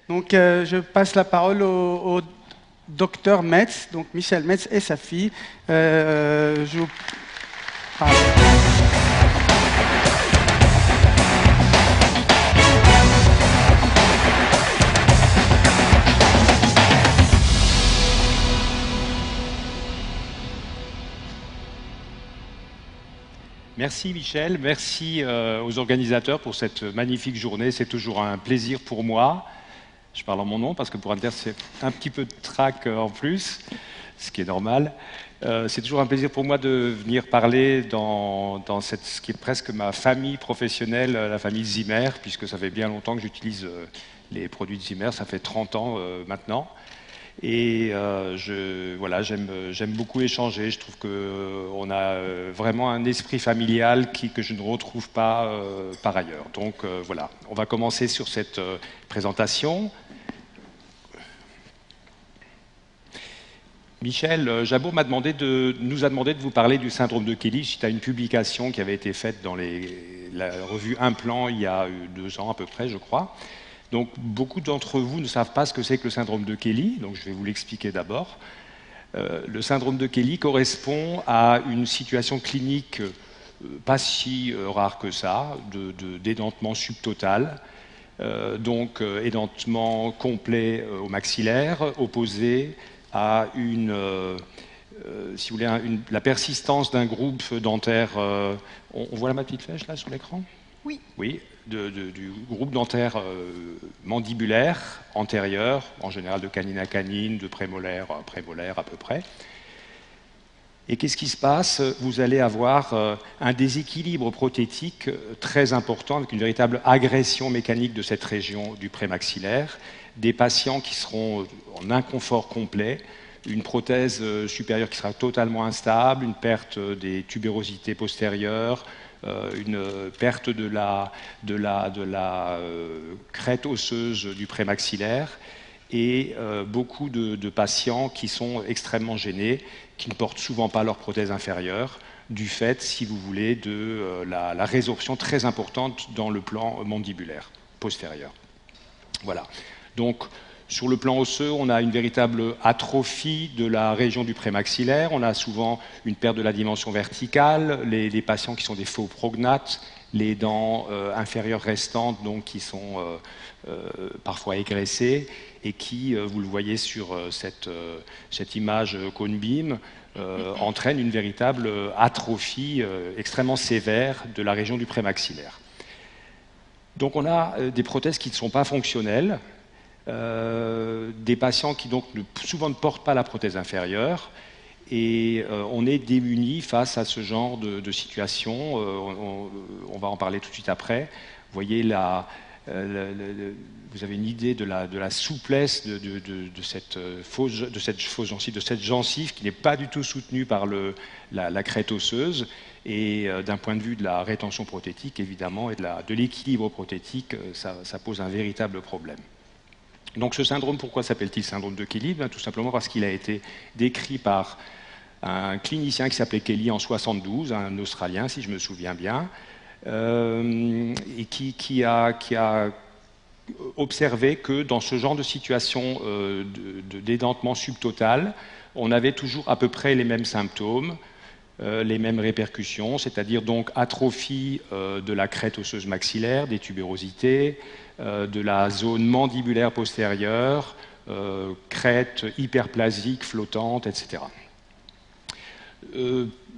Donc, je passe la parole au docteur Metz, donc Michel Metz et sa fille. Je vous parle. Merci Michel, merci aux organisateurs pour cette magnifique journée. C'est toujours un plaisir pour moi. Je parle en mon nom parce que pour Inter, c'est un petit peu de trac en plus, ce qui est normal. C'est toujours un plaisir pour moi de venir parler dans ce qui est presque ma famille professionnelle, la famille Zimmer, puisque ça fait bien longtemps que j'utilise les produits de Zimmer, ça fait 30 ans maintenant. Et voilà, j'aime beaucoup échanger. Je trouve qu'on a vraiment un esprit familial que je ne retrouve pas par ailleurs. Donc voilà, on va commencer sur cette présentation. Michel Jabot nous a demandé de vous parler du syndrome de Kelly suite à une publication qui avait été faite dans la revue Implant il y a 2 ans à peu près, je crois. Donc, beaucoup d'entre vous ne savent pas ce que c'est que le syndrome de Kelly, donc je vais vous l'expliquer d'abord. Le syndrome de Kelly correspond à une situation clinique pas si rare que ça, d'édentement subtotal, donc édentement complet au maxillaire, opposé à si vous voulez, la persistance d'un groupe dentaire. On voit ma petite flèche là sur l'écran ? Oui. Oui, du groupe dentaire mandibulaire antérieur, en général de canine à canine, de prémolaire à prémolaire à peu près. Et qu'est-ce qui se passe? Vous allez avoir un déséquilibre prothétique très important, avec une véritable agression mécanique de cette région du prémaxillaire, des patients qui seront en inconfort complet, une prothèse supérieure qui sera totalement instable, une perte des tubérosités postérieures, une perte de la crête osseuse du prémaxillaire et beaucoup de patients qui sont extrêmement gênés, qui ne portent souvent pas leur prothèse inférieure, du fait, si vous voulez, de la résorption très importante dans le plan mandibulaire postérieur. Voilà. Donc, sur le plan osseux, on a une véritable atrophie de la région du prémaxillaire. On a souvent une perte de la dimension verticale. Les patients qui sont des faux prognates, les dents inférieures restantes, donc qui sont parfois égressées et qui, vous le voyez sur cette image cone beam, entraînent une véritable atrophie extrêmement sévère de la région du prémaxillaire. Donc on a des prothèses qui ne sont pas fonctionnelles. Des patients qui donc souvent ne portent pas la prothèse inférieure et on est démunis face à ce genre de situation. On va en parler tout de suite après. Vous voyez vous avez une idée de la souplesse de cette fausse gencive, de cette gencive qui n'est pas du tout soutenue par la crête osseuse. Et d'un point de vue de la rétention prothétique, évidemment, et de l'équilibre prothétique, ça pose un véritable problème. Donc ce syndrome, pourquoi s'appelle-t-il syndrome de Kelly? Tout simplement parce qu'il a été décrit par un clinicien qui s'appelait Kelly en 72, un Australien si je me souviens bien, et qui a observé que dans ce genre de situation d'édentement subtotal, on avait toujours à peu près les mêmes symptômes, les mêmes répercussions, c'est-à-dire donc atrophie de la crête osseuse maxillaire, des tubérosités, de la zone mandibulaire postérieure, crête hyperplasique, flottante, etc.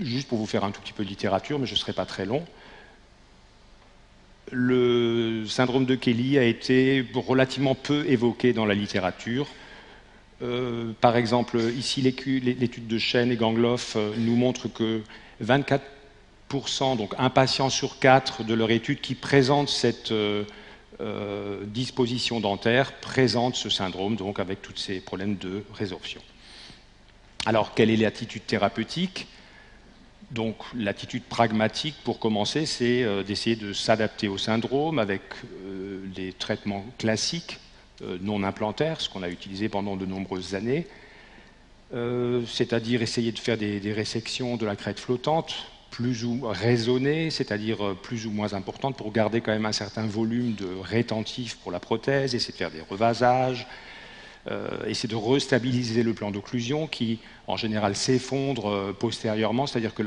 Juste pour vous faire un tout petit peu de littérature, mais je ne serai pas très long. Le syndrome de Kelly a été relativement peu évoqué dans la littérature. Par exemple, ici, l'étude de Chen et Gangloff nous montre que 24%, donc un patient sur 4 de leur étude qui présente cette disposition dentaire, présente ce syndrome, donc avec tous ces problèmes de résorption. Alors, quelle est l'attitude thérapeutique? Donc, l'attitude pragmatique, pour commencer, c'est d'essayer de s'adapter au syndrome avec des traitements classiques, non implantaires, ce qu'on a utilisé pendant de nombreuses années, c'est-à-dire essayer de faire des résections de la crête flottante, plus ou raisonnée, c'est-à-dire plus ou moins importante, pour garder quand même un certain volume de rétentif pour la prothèse, essayer de faire des revasages, essayer de restabiliser le plan d'occlusion qui, en général, s'effondre postérieurement, c'est-à-dire que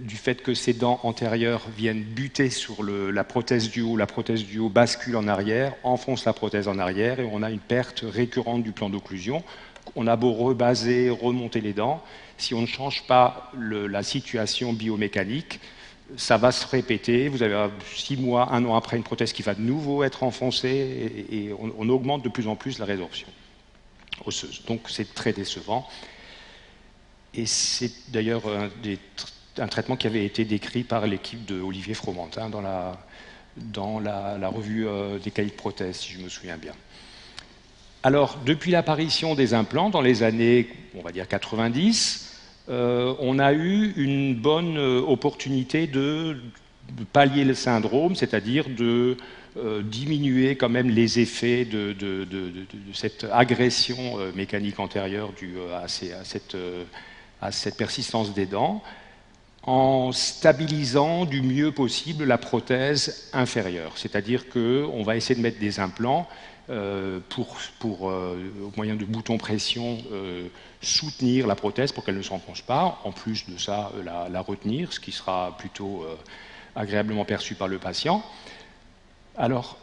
du fait que ces dents antérieures viennent buter sur la prothèse du haut bascule en arrière, enfonce la prothèse en arrière, et on a une perte récurrente du plan d'occlusion. On a beau rebaser, remonter les dents, si on ne change pas la situation biomécanique, ça va se répéter. Vous avez 6 mois, 1 an après, une prothèse qui va de nouveau être enfoncée, et on augmente de plus en plus la résorption osseuse. Donc c'est très décevant. Et c'est d'ailleurs un traitement qui avait été décrit par l'équipe de Olivier Fromentin dans la revue des cahiers de prothèses, si je me souviens bien. Alors, depuis l'apparition des implants, dans les années, on va dire 90, on a eu une bonne opportunité de pallier le syndrome, c'est-à-dire de diminuer quand même les effets de cette agression mécanique antérieure due à cette persistance des dents, en stabilisant du mieux possible la prothèse inférieure. C'est-à-dire qu'on va essayer de mettre des implants au moyen de boutons pression, soutenir la prothèse pour qu'elle ne s'enfonce pas, en plus de ça, la retenir, ce qui sera plutôt agréablement perçu par le patient. Alors,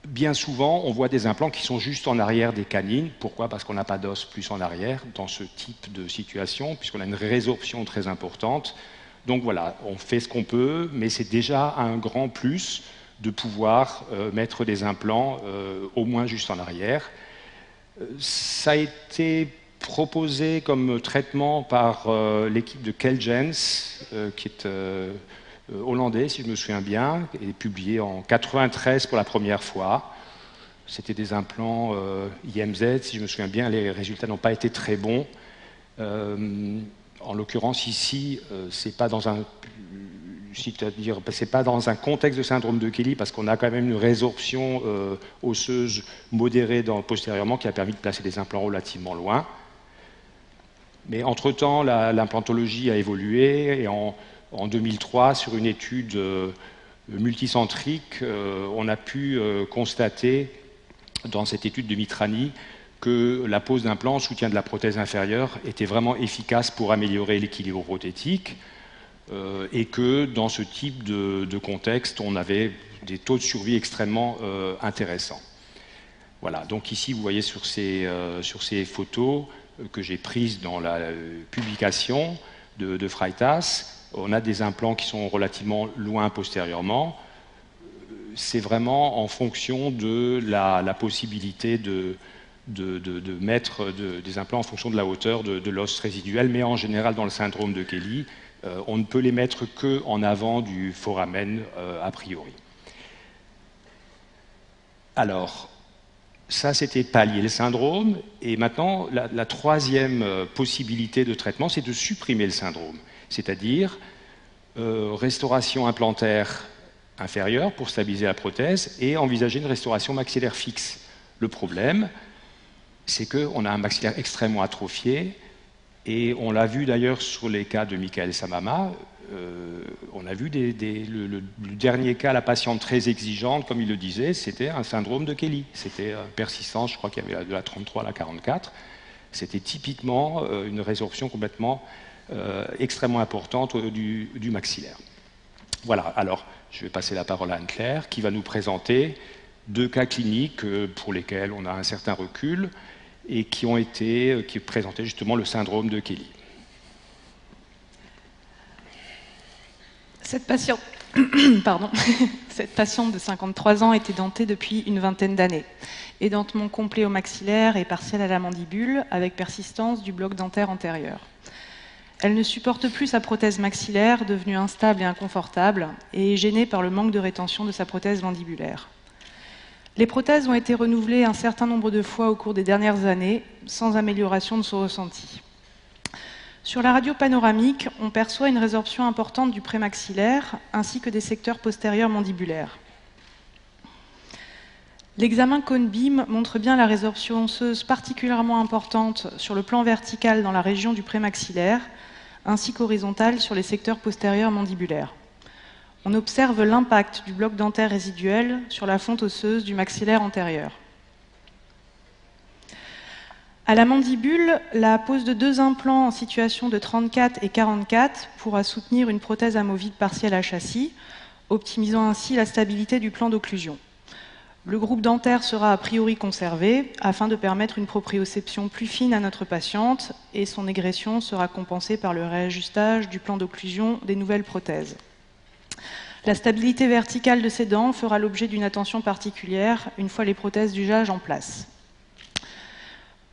bien souvent, on voit des implants qui sont juste en arrière des canines. Pourquoi? Parce qu'on n'a pas d'os plus en arrière dans ce type de situation, puisqu'on a une résorption très importante. Donc voilà, on fait ce qu'on peut, mais c'est déjà un grand plus de pouvoir mettre des implants au moins juste en arrière. Ça a été proposé comme traitement par l'équipe de Kelgens, qui est hollandais, si je me souviens bien, et publié en 1993 pour la première fois. C'était des implants IMZ, si je me souviens bien, les résultats n'ont pas été très bons. En l'occurrence, ici, c'est pas dans un contexte de syndrome de Kelly, parce qu'on a quand même une résorption osseuse modérée postérieurement qui a permis de placer des implants relativement loin. Mais entre-temps, l'implantologie a évolué, et en 2003, sur une étude multicentrique, on a pu constater, dans cette étude de Mitrani, que la pose d'implants en soutien de la prothèse inférieure était vraiment efficace pour améliorer l'équilibre prothétique, et que dans ce type de contexte, on avait des taux de survie extrêmement intéressants. Voilà, donc ici, vous voyez sur ces photos que j'ai prises dans la publication de Freitas, on a des implants qui sont relativement loin postérieurement. C'est vraiment en fonction de la possibilité de mettre des implants en fonction de la hauteur de l'os résiduel, mais en général, dans le syndrome de Kelly, on ne peut les mettre qu'en avant du foramen a priori. Alors, ça, c'était pallier le syndrome. Et maintenant, la troisième possibilité de traitement, c'est de supprimer le syndrome. C'est-à-dire restauration implantaire inférieure pour stabiliser la prothèse et envisager une restauration maxillaire fixe. Le problème, c'est qu'on a un maxillaire extrêmement atrophié, et on l'a vu d'ailleurs sur les cas de Michael Samama. On a vu le dernier cas, la patiente très exigeante, comme il le disait, c'était un syndrome de Kelly. C'était persistance, je crois qu'il y avait de la 33 à la 44. C'était typiquement une résorption complètement extrêmement importante du maxillaire. Voilà, alors je vais passer la parole à Anne-Claire, qui va nous présenter 2 cas cliniques pour lesquels on a un certain recul et qui présentaient justement le syndrome de Kelly. Cette patiente de 53 ans était dentée depuis une vingtaine d'années. Édentement complet au maxillaire et partiel à la mandibule, avec persistance du bloc dentaire antérieur. Elle ne supporte plus sa prothèse maxillaire, devenue instable et inconfortable, et est gênée par le manque de rétention de sa prothèse mandibulaire. Les prothèses ont été renouvelées un certain nombre de fois au cours des dernières années, sans amélioration de son ressenti. Sur la radio panoramique, on perçoit une résorption importante du prémaxillaire, ainsi que des secteurs postérieurs mandibulaires. L'examen cone-beam montre bien la résorption osseuse particulièrement importante sur le plan vertical dans la région du prémaxillaire, ainsi qu'horizontale sur les secteurs postérieurs mandibulaires. On observe l'impact du bloc dentaire résiduel sur la fonte osseuse du maxillaire antérieur. À la mandibule, la pose de 2 implants en situation de 34 et 44 pourra soutenir une prothèse amovible partielle à châssis, optimisant ainsi la stabilité du plan d'occlusion. Le groupe dentaire sera a priori conservé afin de permettre une proprioception plus fine à notre patiente et son égression sera compensée par le réajustage du plan d'occlusion des nouvelles prothèses. La stabilité verticale de ces dents fera l'objet d'une attention particulière une fois les prothèses d'usage en place.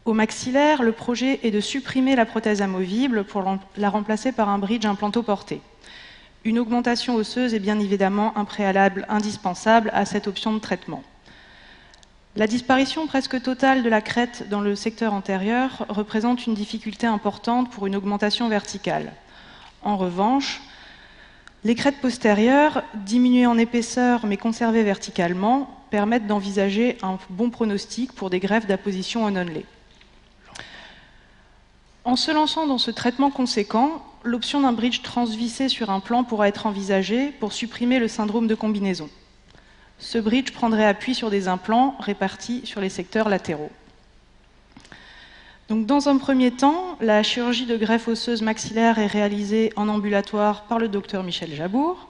Au maxillaire, le projet est de supprimer la prothèse amovible pour la remplacer par un bridge implantoporté. Une augmentation osseuse est bien évidemment un préalable indispensable à cette option de traitement. La disparition presque totale de la crête dans le secteur antérieur représente une difficulté importante pour une augmentation verticale. En revanche, les crêtes postérieures, diminuées en épaisseur mais conservées verticalement, permettent d'envisager un bon pronostic pour des greffes d'apposition on-only. En se lançant dans ce traitement conséquent, l'option d'un bridge transvissé sur un plan pourra être envisagée pour supprimer le syndrome de combinaison. Ce bridge prendrait appui sur des implants répartis sur les secteurs latéraux. Donc, dans un premier temps, la chirurgie de greffe osseuse maxillaire est réalisée en ambulatoire par le docteur Michel Jabour.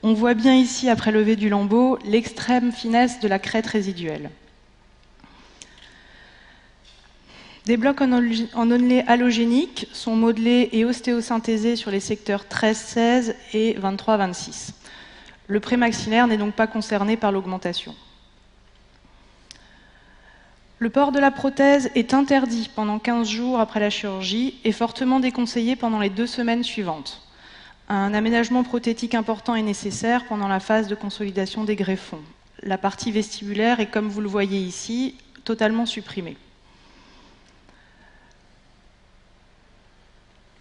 On voit bien ici, après levée du lambeau, l'extrême finesse de la crête résiduelle. Des blocs en onlay allogéniques sont modelés et ostéosynthésés sur les secteurs 13-16 et 23-26. Le prémaxillaire n'est donc pas concerné par l'augmentation. Le port de la prothèse est interdit pendant 15 jours après la chirurgie et fortement déconseillé pendant les 2 semaines suivantes. Un aménagement prothétique important est nécessaire pendant la phase de consolidation des greffons. La partie vestibulaire est, comme vous le voyez ici, totalement supprimée.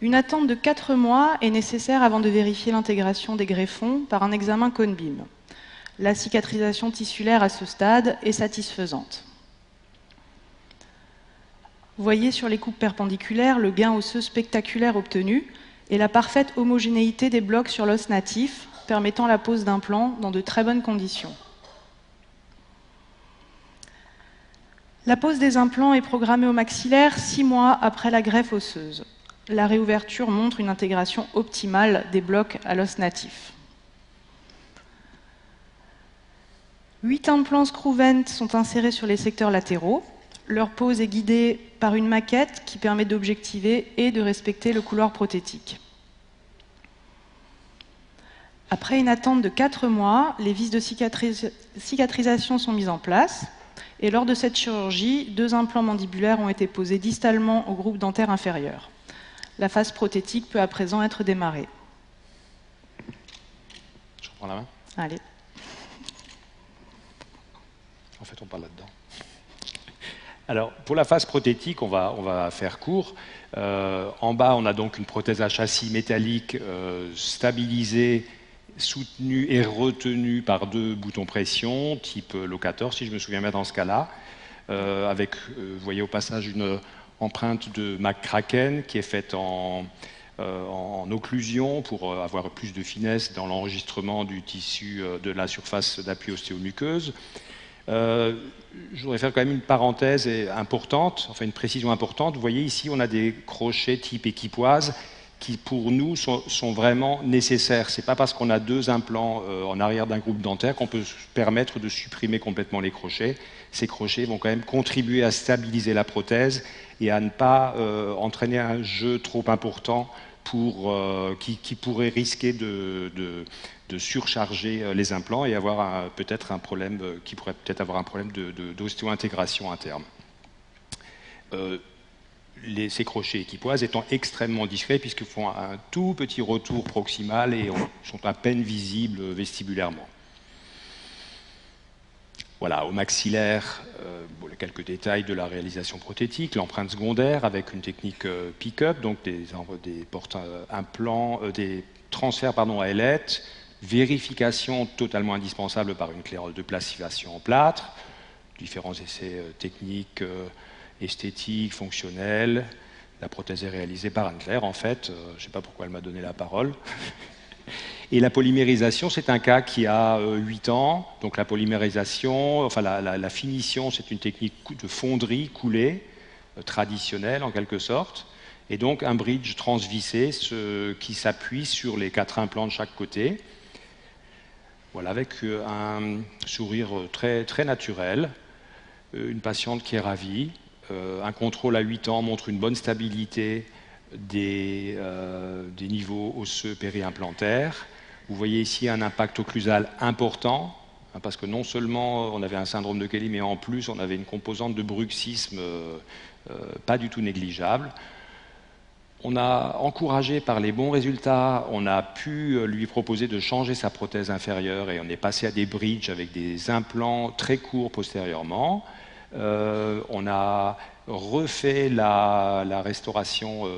Une attente de 4 mois est nécessaire avant de vérifier l'intégration des greffons par un examen cone-beam. La cicatrisation tissulaire à ce stade est satisfaisante. Vous voyez sur les coupes perpendiculaires le gain osseux spectaculaire obtenu et la parfaite homogénéité des blocs sur l'os natif, permettant la pose d'implants dans de très bonnes conditions. La pose des implants est programmée au maxillaire 6 mois après la greffe osseuse. La réouverture montre une intégration optimale des blocs à l'os natif. 8 implants Screw-Vent sont insérés sur les secteurs latéraux. Leur pose est guidée par une maquette qui permet d'objectiver et de respecter le couloir prothétique. Après une attente de 4 mois, les vis de cicatrisation sont mises en place. Et lors de cette chirurgie, 2 implants mandibulaires ont été posés distalement au groupe dentaire inférieur. La phase prothétique peut à présent être démarrée. Je reprends la main. Allez. En fait, on parle là-dedans. Alors, pour la phase prothétique, on va faire court. En bas, on a donc une prothèse à châssis métallique stabilisée, soutenue et retenue par 2 boutons pression, type locator, si je me souviens bien dans ce cas-là, avec, vous voyez au passage, une empreinte de McCracken qui est faite en occlusion pour avoir plus de finesse dans l'enregistrement du tissu de la surface d'appui ostéomuqueuse. Je voudrais faire quand même une parenthèse importante, enfin une précision importante. Vous voyez ici, on a des crochets type équipoise qui, pour nous, sont vraiment nécessaires. Ce n'est pas parce qu'on a 2 implants en arrière d'un groupe dentaire qu'on peut se permettre de supprimer complètement les crochets. Ces crochets vont quand même contribuer à stabiliser la prothèse et à ne pas entraîner un jeu trop important qui pourrait risquer de surcharger les implants et avoir peut-être un problème qui pourrait peut-être avoir un problème d'ostéo-intégration à terme. Ces crochets équipoises étant extrêmement discrets puisqu'ils font un tout petit retour proximal et sont à peine visibles vestibulairement. Voilà, au maxillaire, quelques détails de la réalisation prothétique, l'empreinte secondaire avec une technique pick-up, donc des porte-implants, des transferts à ailettes, vérification totalement indispensable par une clairole de placivation en plâtre, différents essais techniques, esthétiques, fonctionnels, La prothèse est réalisée par Anne-Claire, en fait. Je ne sais pas pourquoi elle m'a donné la parole. Et la polymérisation, c'est un cas qui a 8 ans. Donc la polymérisation, enfin la finition, c'est une technique de fonderie coulée, traditionnelle en quelque sorte. Et donc un bridge transvissé qui s'appuie sur les 4 implants de chaque côté. Voilà, avec un sourire très, très naturel. Une patiente qui est ravie. Un contrôle à 8 ans montre une bonne stabilité des niveaux osseux périimplantaires. Vous voyez ici un impact occlusal important, parce que non seulement on avait un syndrome de Kelly, mais en plus on avait une composante de bruxisme pas du tout négligeable. On a encouragé par les bons résultats, on a pu lui proposer de changer sa prothèse inférieure et on est passé à des bridges avec des implants très courts postérieurement. On a refait la restauration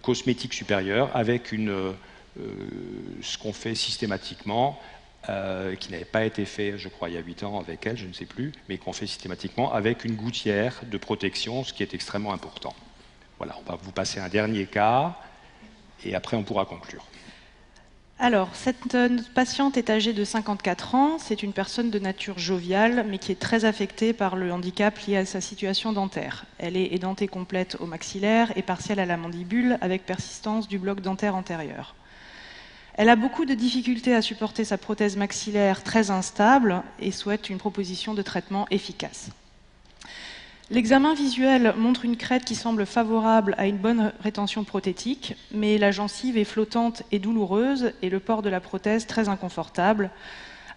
cosmétique supérieure avec ce qu'on fait systématiquement, qui n'avait pas été fait, je crois, il y a 8 ans avec elle, je ne sais plus, mais qu'on fait systématiquement avec une gouttière de protection, ce qui est extrêmement important. Voilà, on va vous passer un dernier cas, et après on pourra conclure. Alors, cette patiente est âgée de 54 ans. C'est une personne de nature joviale, mais qui est très affectée par le handicap lié à sa situation dentaire. Elle est édentée complète au maxillaire et partielle à la mandibule, avec persistance du bloc dentaire antérieur. Elle a beaucoup de difficultés à supporter sa prothèse maxillaire très instable et souhaite une proposition de traitement efficace. L'examen visuel montre une crête qui semble favorable à une bonne rétention prothétique, mais la gencive est flottante et douloureuse et le port de la prothèse très inconfortable,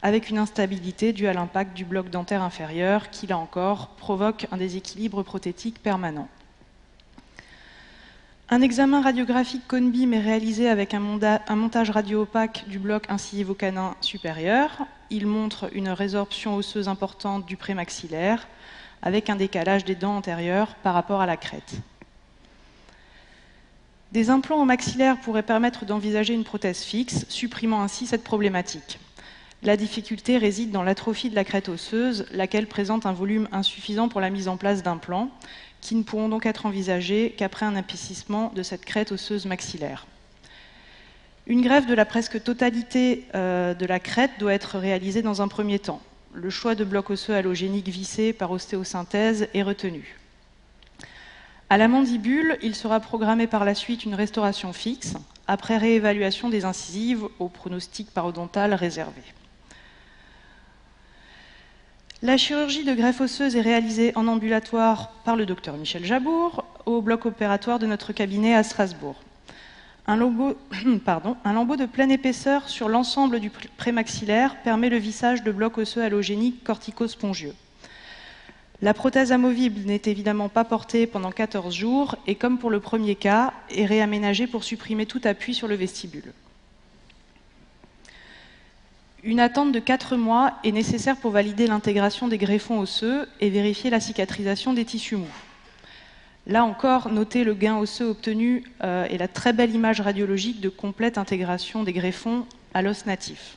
avec une instabilité due à l'impact du bloc dentaire inférieur qui, là encore, provoque un déséquilibre prothétique permanent. Un examen radiographique cone-beam est réalisé avec un montage radio-opaque du bloc incisivo-canin supérieur. Il montre une résorption osseuse importante du prémaxillaire, avec un décalage des dents antérieures par rapport à la crête. Des implants au maxillaire pourraient permettre d'envisager une prothèse fixe, supprimant ainsi cette problématique. La difficulté réside dans l'atrophie de la crête osseuse, laquelle présente un volume insuffisant pour la mise en place d'implants, qui ne pourront donc être envisagés qu'après un épaississement de cette crête osseuse maxillaire. Une greffe de la presque totalité de la crête doit être réalisée dans un premier temps. Le choix de blocs osseux allogéniques vissés par ostéosynthèse est retenu. À la mandibule, il sera programmé par la suite une restauration fixe, après réévaluation des incisives au pronostic parodontal réservé. La chirurgie de greffe osseuse est réalisée en ambulatoire par le docteur Michel Jabour, au bloc opératoire de notre cabinet à Strasbourg. Un lambeau de pleine épaisseur sur l'ensemble du prémaxillaire permet le vissage de blocs osseux allogéniques corticospongieux. La prothèse amovible n'est évidemment pas portée pendant 14 jours et, comme pour le premier cas, est réaménagée pour supprimer tout appui sur le vestibule. Une attente de 4 mois est nécessaire pour valider l'intégration des greffons osseux et vérifier la cicatrisation des tissus mous. Là encore, notez le gain osseux obtenu et la très belle image radiologique de complète intégration des greffons à l'os natif.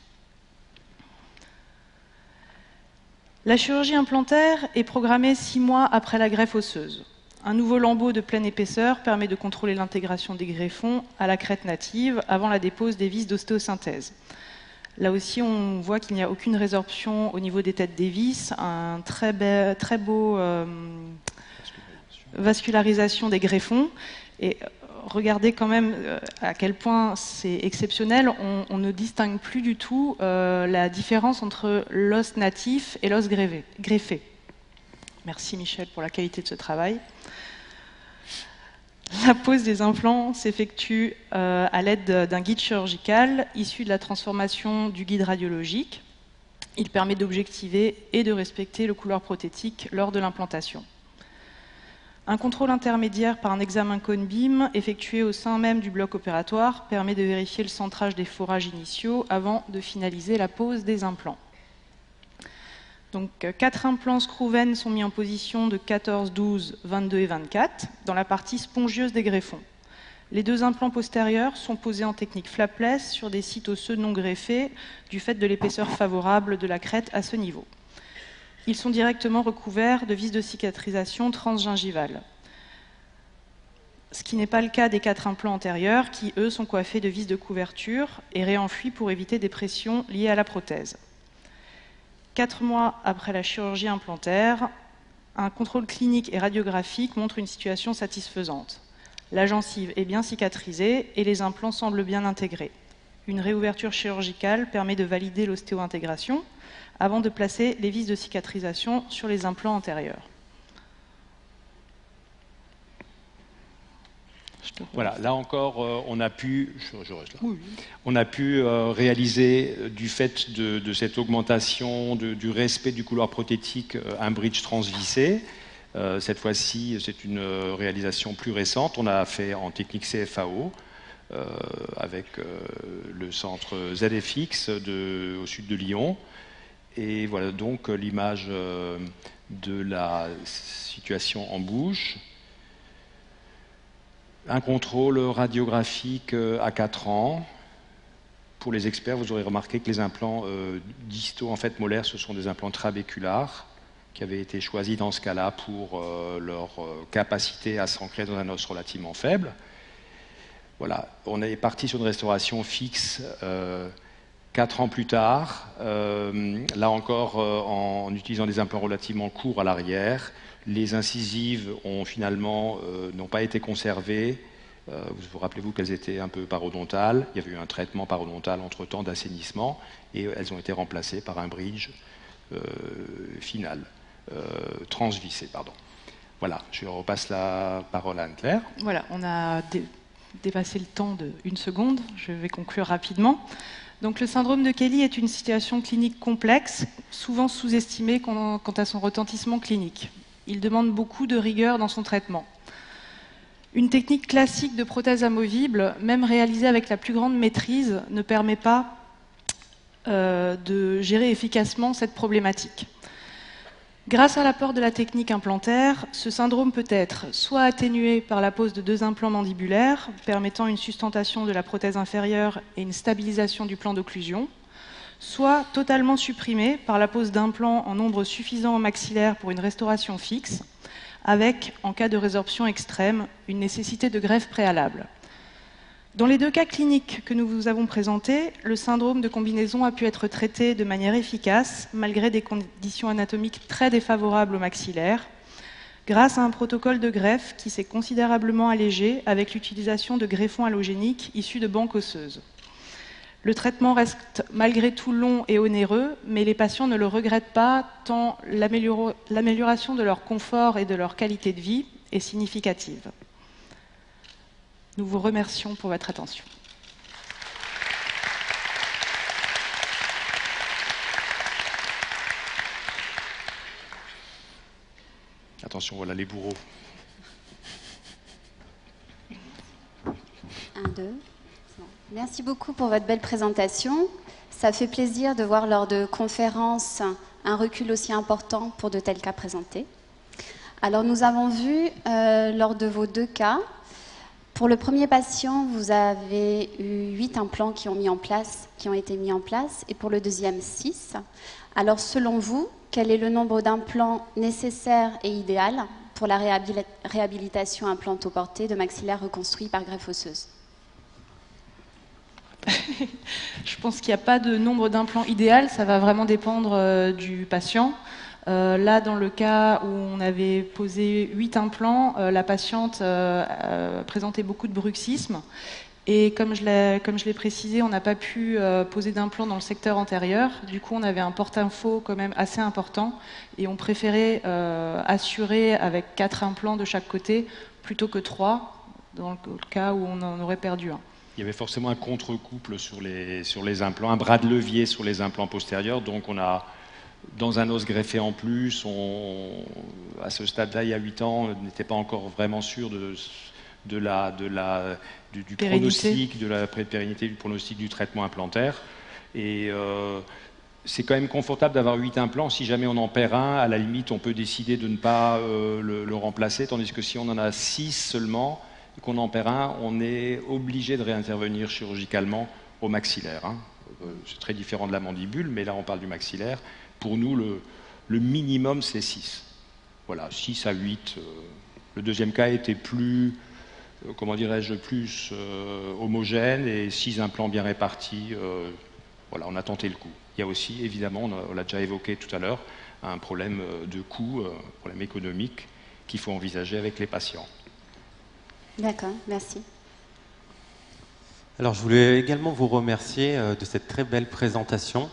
La chirurgie implantaire est programmée 6 mois après la greffe osseuse. Un nouveau lambeau de pleine épaisseur permet de contrôler l'intégration des greffons à la crête native avant la dépose des vis d'ostéosynthèse. Là aussi, on voit qu'il n'y a aucune résorption au niveau des têtes des vis, un très beau vascularisation des greffons. Et regardez quand même à quel point c'est exceptionnel. On ne distingue plus du tout la différence entre l'os natif et l'os greffé. Merci Michel pour la qualité de ce travail. La pose des implants s'effectue à l'aide d'un guide chirurgical issu de la transformation du guide radiologique. Il permet d'objectiver et de respecter le couloir prothétique lors de l'implantation. Un contrôle intermédiaire par un examen cone-beam effectué au sein même du bloc opératoire permet de vérifier le centrage des forages initiaux avant de finaliser la pose des implants. Donc 4 implants screw-vein sont mis en position de 14, 12, 22 et 24 dans la partie spongieuse des greffons. Les 2 implants postérieurs sont posés en technique flapless sur des sites osseux non greffés du fait de l'épaisseur favorable de la crête à ce niveau. Ils sont directement recouverts de vis de cicatrisation transgingivale. ce qui n'est pas le cas des 4 implants antérieurs qui, eux, sont coiffés de vis de couverture et réenfouis pour éviter des pressions liées à la prothèse. 4 mois après la chirurgie implantaire, un contrôle clinique et radiographique montre une situation satisfaisante. La gencive est bien cicatrisée et les implants semblent bien intégrés. Une réouverture chirurgicale permet de valider l'ostéo-intégration avant de placer les vis de cicatrisation sur les implants antérieurs. Voilà, là encore, on a pu, on a pu réaliser, du fait de cette augmentation, du respect du couloir prothétique, un bridge transvissé. Cette fois-ci, c'est une réalisation plus récente. On a fait en technique CFAO, avec le centre ZFX au sud de Lyon. Et voilà donc l'image de la situation en bouche. Un contrôle radiographique à 4 ans. Pour les experts, vous aurez remarqué que les implants distaux, en fait molaires, ce sont des implants trabéculaires qui avaient été choisis dans ce cas-là pour leur capacité à s'ancrer dans un os relativement faible. Voilà, on est parti sur une restauration fixe 4 ans plus tard, là encore en utilisant des implants relativement courts à l'arrière. Les incisives ont finalement n'ont pas été conservées. Vous rappelez-vous qu'elles étaient un peu parodontales. Il y avait eu un traitement parodontal entre-temps d'assainissement et elles ont été remplacées par un bridge final, transvissé, pardon. Voilà, je repasse la parole à Anne-Claire. Voilà, on a dépassé le temps de 1 seconde. Je vais conclure rapidement. Donc, le syndrome de Kelly est une situation clinique complexe, souvent sous-estimée quant à son retentissement clinique. Il demande beaucoup de rigueur dans son traitement. Une technique classique de prothèse amovible, même réalisée avec la plus grande maîtrise, ne permet pas de gérer efficacement cette problématique. Grâce à l'apport de la technique implantaire, ce syndrome peut être soit atténué par la pose de 2 implants mandibulaires, permettant une sustentation de la prothèse inférieure et une stabilisation du plan d'occlusion, soit totalement supprimé par la pose d'implants en nombre suffisant au maxillaire pour une restauration fixe, avec, en cas de résorption extrême, une nécessité de greffe préalable. Dans les 2 cas cliniques que nous vous avons présentés, le syndrome de combinaison a pu être traité de manière efficace, malgré des conditions anatomiques très défavorables au maxillaire, grâce à un protocole de greffe qui s'est considérablement allégé avec l'utilisation de greffons allogéniques issus de banques osseuses. Le traitement reste malgré tout long et onéreux, mais les patients ne le regrettent pas tant l'amélioration de leur confort et de leur qualité de vie est significative. Nous vous remercions pour votre attention. Attention, voilà les bourreaux. 1, 2. Merci beaucoup pour votre belle présentation. Ça fait plaisir de voir lors de conférences un recul aussi important pour de tels cas présentés. Alors nous avons vu lors de vos 2 cas, pour le premier patient, vous avez eu 8 implants qui ont été mis en place, et pour le deuxième, 6. Alors selon vous, quel est le nombre d'implants nécessaire et idéal pour la réhabilitation implantoportée de maxillaire reconstruit par greffe osseuse? Je pense qu'il n'y a pas de nombre d'implants idéal, ça va vraiment dépendre du patient. Là, dans le cas où on avait posé 8 implants, la patiente présentait beaucoup de bruxisme. Et comme je l'ai précisé, on n'a pas pu poser d'implants dans le secteur antérieur. Du coup, on avait un porte-info quand même assez important. Et on préférait assurer avec 4 implants de chaque côté plutôt que 3, dans le cas où on en aurait perdu un. Il y avait forcément un contre-couple sur les implants, un bras de levier sur les implants postérieurs. Donc on a, dans un os greffé en plus, à ce stade-là, il y a 8 ans, on n'était pas encore vraiment sûr du pronostic, de la pérennité du pronostic du traitement implantaire. Et c'est quand même confortable d'avoir 8 implants. Si jamais on en perd un, à la limite, on peut décider de ne pas le remplacer, tandis que si on en a 6 seulement, et qu'on en perd un, on est obligé de réintervenir chirurgicalement au maxillaire. C'est très différent de la mandibule, mais là on parle du maxillaire. Pour nous, le minimum, c'est 6. Voilà, 6 à 8. Le deuxième cas était plus comment dirais-je, plus homogène et 6 implants bien répartis. Voilà, on a tenté le coup. Il y a aussi, évidemment, on l'a déjà évoqué tout à l'heure, un problème de coût, problème économique qu'il faut envisager avec les patients. D'accord, merci. Alors, je voulais également vous remercier de cette très belle présentation.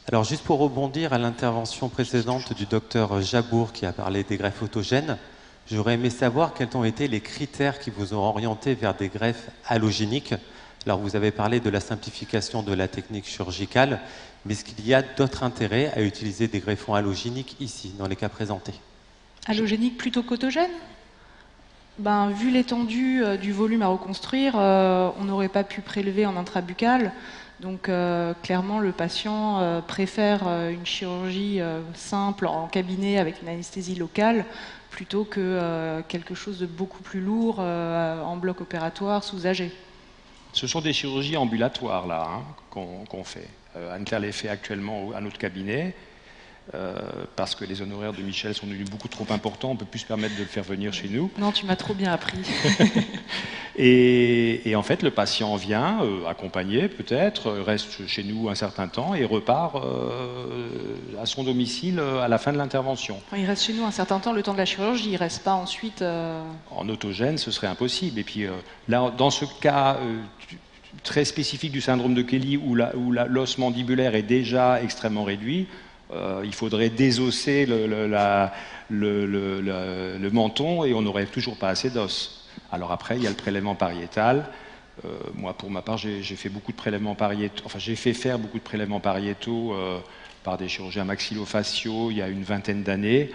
Alors, juste pour rebondir à l'intervention précédente du docteur Jabour qui a parlé des greffes autogènes, j'aurais aimé savoir quels ont été les critères qui vous ont orienté vers des greffes allogéniques. Alors, vous avez parlé de la simplification de la technique chirurgicale, mais est-ce qu'il y a d'autres intérêts à utiliser des greffons allogéniques ici, dans les cas présentés? Allogénique plutôt qu'autogène? Vu l'étendue du volume à reconstruire, on n'aurait pas pu prélever en intrabuccal. Donc clairement, le patient préfère une chirurgie simple en cabinet avec une anesthésie locale plutôt que quelque chose de beaucoup plus lourd en bloc opératoire sous AG. Ce sont des chirurgies ambulatoires là qu'on fait. Anne-Claire les fait actuellement à notre cabinet. Parce que les honoraires de Michel sont devenus beaucoup trop importants, on ne peut plus se permettre de le faire venir chez nous. Non, tu m'as trop bien appris. et en fait, le patient vient, accompagné peut-être, reste chez nous un certain temps et repart à son domicile à la fin de l'intervention. Il reste chez nous un certain temps, le temps de la chirurgie, il ne reste pas ensuite... En autogène, ce serait impossible. Et puis là, dans ce cas très spécifique du syndrome de Kelly, où l'os mandibulaire est déjà extrêmement réduit, il faudrait désosser le menton et on n'aurait toujours pas assez d'os. Alors après, il y a le prélèvement pariétal. Moi, pour ma part, j'ai fait beaucoup de prélèvements pariétaux. Enfin, j'ai fait faire beaucoup de prélèvements pariétaux par des chirurgiens maxillofaciaux il y a une vingtaine d'années.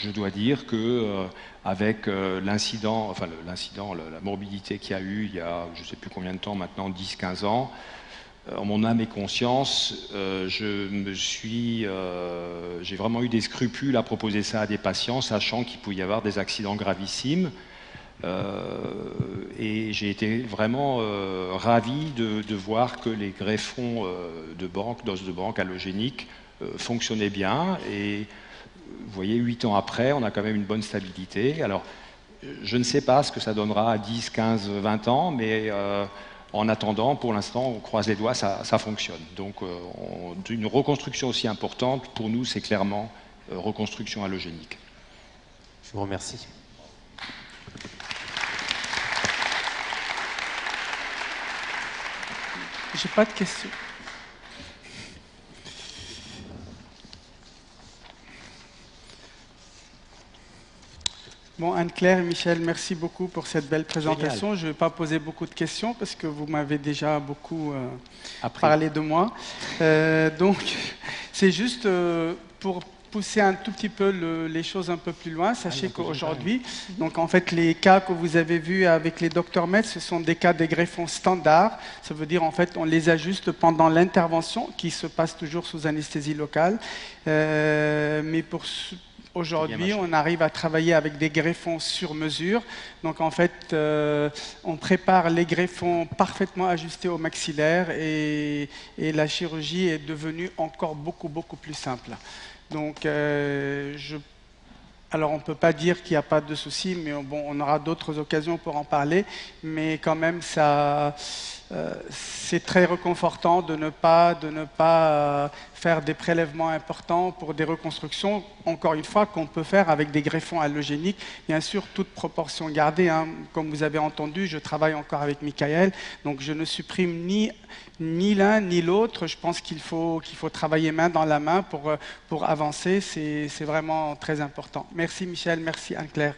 Je dois dire que avec l'incident, la morbidité qu'il y a eu il y a je ne sais plus combien de temps maintenant, 10-15 ans, en mon âme et conscience, j'ai vraiment eu des scrupules à proposer ça à des patients, sachant qu'il pouvait y avoir des accidents gravissimes. Et j'ai été vraiment ravi de voir que les greffons d'os de banque allogéniques fonctionnaient bien. Et vous voyez, 8 ans après, on a quand même une bonne stabilité. Alors, je ne sais pas ce que ça donnera à 10, 15, 20 ans, mais... en attendant, pour l'instant, on croise les doigts, ça fonctionne. Donc, une reconstruction aussi importante, pour nous, c'est clairement reconstruction allogénique. Je vous remercie. J'ai pas de questions. Bon, Anne-Claire et Michel, merci beaucoup pour cette belle présentation. Génial. Je ne vais pas poser beaucoup de questions parce que vous m'avez déjà beaucoup parlé de moi. Donc, c'est juste pour pousser un tout petit peu les choses un peu plus loin. Sachez qu'aujourd'hui, donc en fait, les cas que vous avez vus avec les docteurs Metz, ce sont des cas des greffons standards. Ça veut dire en fait, on les ajuste pendant l'intervention, qui se passe toujours sous anesthésie locale. Mais pour aujourd'hui, on arrive à travailler avec des greffons sur mesure. Donc en fait, on prépare les greffons parfaitement ajustés au maxillaire et la chirurgie est devenue encore beaucoup plus simple. Donc alors on ne peut pas dire qu'il n'y a pas de souci, mais bon, on aura d'autres occasions pour en parler. Mais quand même, c'est très réconfortant de ne pas faire des prélèvements importants pour des reconstructions, encore une fois, qu'on peut faire avec des greffons allogéniques. Bien sûr, toute proportion gardée, hein. Comme vous avez entendu, je travaille encore avec Michael, donc je ne supprime ni l'un ni l'autre. Je pense qu'il faut travailler main dans la main pour avancer. C'est vraiment très important. Merci Michel, merci Anne-Claire.